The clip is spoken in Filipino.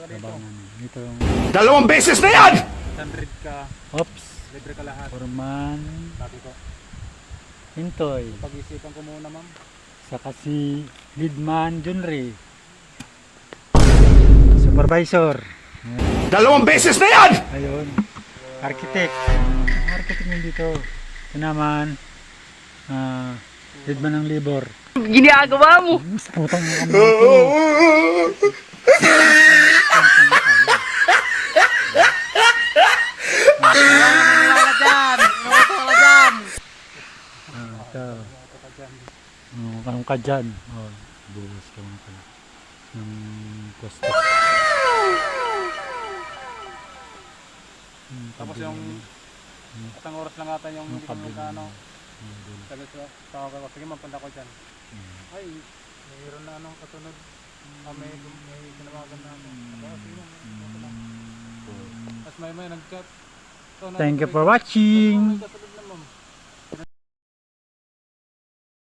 labanan. Ito yung... Dalawang beses na yan! 100 ka, Oops! libre ka lahat. Foreman. Sabi ko, Hintoy. pag-isipan ko muna ma'am. Saka si Leadman Junri. Supervisor. Dalawang beses na yan! Ayun. Architect. Architect nyo dito. Ito naman. Leadman ng Libor. Ginagawa mo! Putang mga kamay. Wala dyan! Wala dyan! Ito. Anong ka dyan? Buhos ka mga pala. Ng pwesto. Tapos yung isang oras lang ata yung hindi kami magkano. Sabi ko, tawag ako, sige magpunta ko dyan. Ay, mayroon na anong kasunod. May tinawagan na ako. Sige, magpunta. Tapos may nag-chat. Thank you for watching.